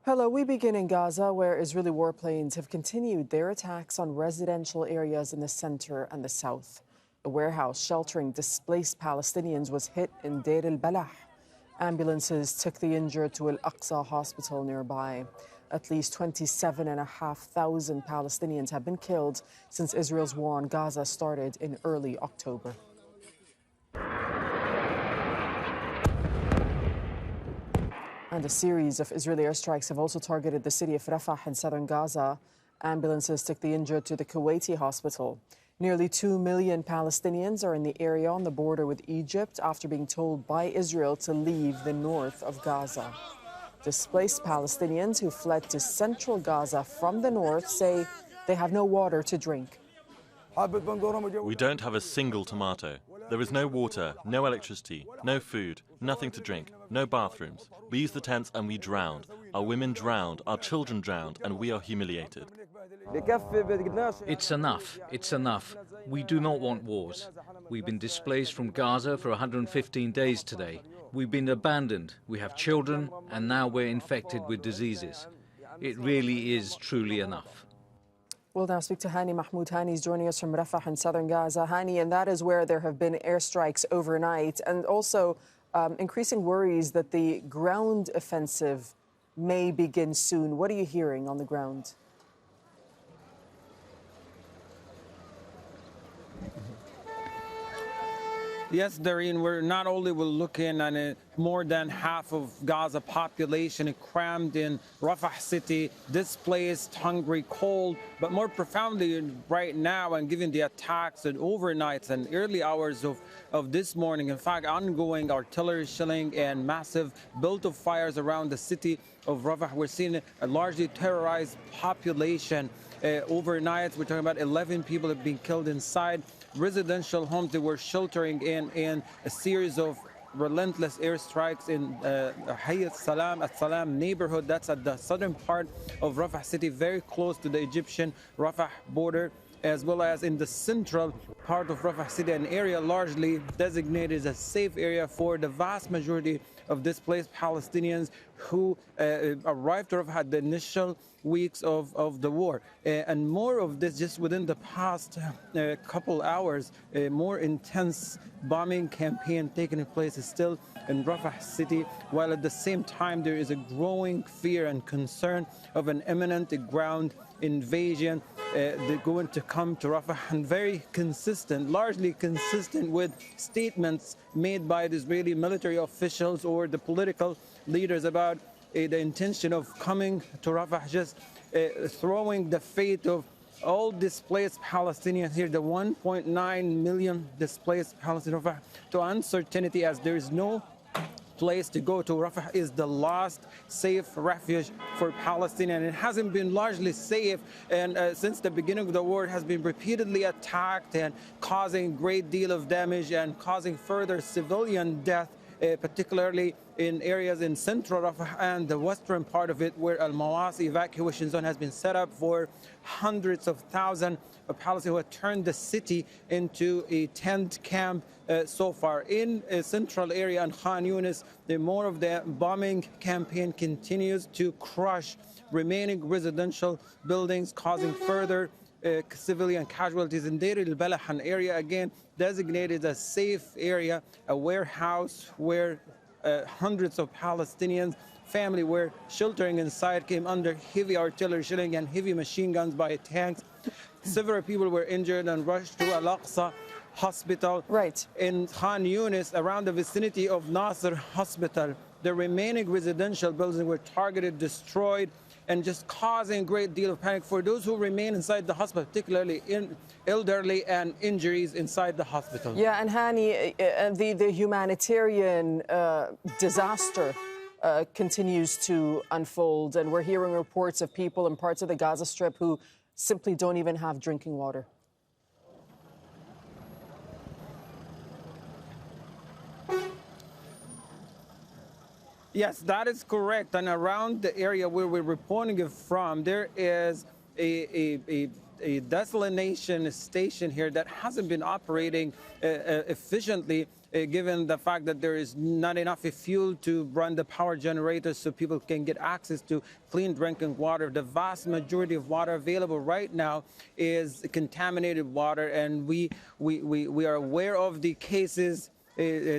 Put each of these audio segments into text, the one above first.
Hello, we begin in Gaza, where Israeli warplanes have continued their attacks on residential areas in the center and the south. A warehouse sheltering displaced Palestinians was hit in Deir al Balah. Ambulances took the injured to Aqsa Hospital nearby. At least 27,500 Palestinians have been killed since Israel's war on Gaza started in early October. And a series of Israeli airstrikes have also targeted the city of Rafah in southern Gaza. Ambulances took the injured to the Kuwaiti Hospital. Nearly 2 million Palestinians are in the area on the border with Egypt after being told by Israel to leave the north of Gaza. Displaced Palestinians who fled to central Gaza from the north say they have no water to drink. We don't have a single tomato. There is no water, no electricity, no food, nothing to drink, no bathrooms. We use the tents and we drowned. Our women drowned, our children drowned, and we are humiliated. It's enough. It's enough. We do not want wars. We've been displaced from Gaza for 115 days today. We've been abandoned. We have children, and now we're infected with diseases. It really is truly enough. We'll now speak to Hani. Mahmoud Hani is joining us from Rafah in southern Gaza. Hani, and that is where there have been airstrikes overnight and also increasing worries that the ground offensive may begin soon. What are you hearing on the ground? Yes, Doreen, we're not only looking at more than half of Gaza population crammed in Rafah city, displaced, hungry, cold, but more profoundly right now, and given the attacks and overnights and early hours of this morning, in fact, ongoing artillery shelling and massive build of fires around the city of Rafah, we're seeing a largely terrorized population. Overnight, we're talking about 11 people have been killed inside residential homes they were sheltering in a series of relentless airstrikes in Hayy al-Salam neighborhood. That's at the southern part of Rafah city, very close to the Egyptian Rafah border, as well as in the central part of Rafah city, an area largely designated as a safe area for the vast majority of displaced Palestinians who arrived to Rafah at the initial weeks of the war. And more of this just within the past couple hours, a more intense bombing campaign taking place is still in Rafah city, while at the same time there is a growing fear and concern of an imminent ground invasion going to come to Rafah, and very consistent, largely consistent with statements made by the Israeli military officials or the political leaders about the intention of coming to Rafah, just throwing the fate of all displaced Palestinians here, the 1.9 million displaced Palestinians, to uncertainty, as there is no place to go to. Rafah is the last safe refuge for Palestinians. It hasn't been largely safe, and since the beginning of the war, it has been repeatedly attacked and causing a great deal of damage and causing further civilian death, particularly in areas in central Rafah and the western part of it, where Al-Mawas evacuation zone has been set up for hundreds of thousands of Palestinians who have turned the city into a tent camp so far. In a central area in Khan Younis, the more of the bombing campaign continues to crush remaining residential buildings, causing further civilian casualties. In Deir al Balah, an area again designated as safe area, a warehouse where hundreds of Palestinians family were sheltering inside, came under heavy artillery shelling and heavy machine guns by tanks. Several people were injured and rushed to Al-Aqsa Hospital. Right. In Khan Younis, around the vicinity of Nasser Hospital, the remaining residential buildings were targeted, destroyed, and just causing a great deal of panic for those who remain inside the hospital, particularly in elderly and injuries inside the hospital. Yeah, and Hani, the humanitarian disaster continues to unfold, and we're hearing reports of people in parts of the Gaza Strip who simply don't even have drinking water. Yes, that is correct. And around the area where we're reporting it from, there is a desalination station here that hasn't been operating efficiently given the fact that there is not enough fuel to run the power generators so people can get access to clean drinking water. The vast majority of water available right now is contaminated water, and we are aware of the cases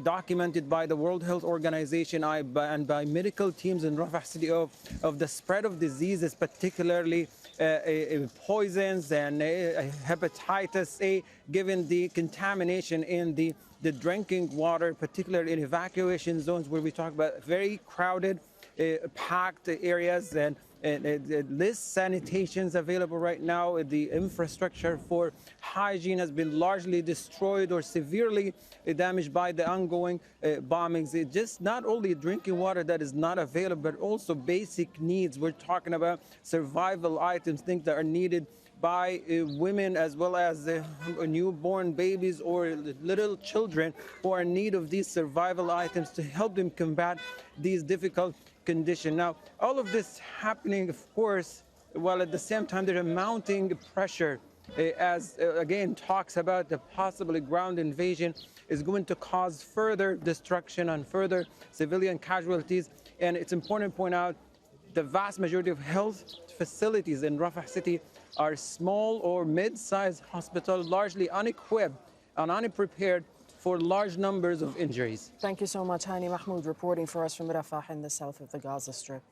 documented by the World Health Organization and by medical teams in Rafah city of the spread of diseases, particularly poisons and hepatitis A, given the contamination in the drinking water, particularly in evacuation zones where we talk about very crowded, packed areas and less sanitations available right now. The infrastructure for hygiene has been largely destroyed or severely damaged by the ongoing bombings. It's just not only drinking water that is not available, but also basic needs. We're talking about survival items, things that are needed by women as well as newborn babies or little children who are in need of these survival items to help them combat these difficult conditions. Now, all of this happening, of course, while at the same time there's a mounting pressure as, again, talks about the possible ground invasion is going to cause further destruction and further civilian casualties. And it's important to point out the vast majority of health facilities in Rafah city are small or mid-sized hospitals, largely unequipped and unprepared for large numbers of injuries. Thank you so much, Hani. Mahmoud reporting for us from Rafah in the south of the Gaza Strip.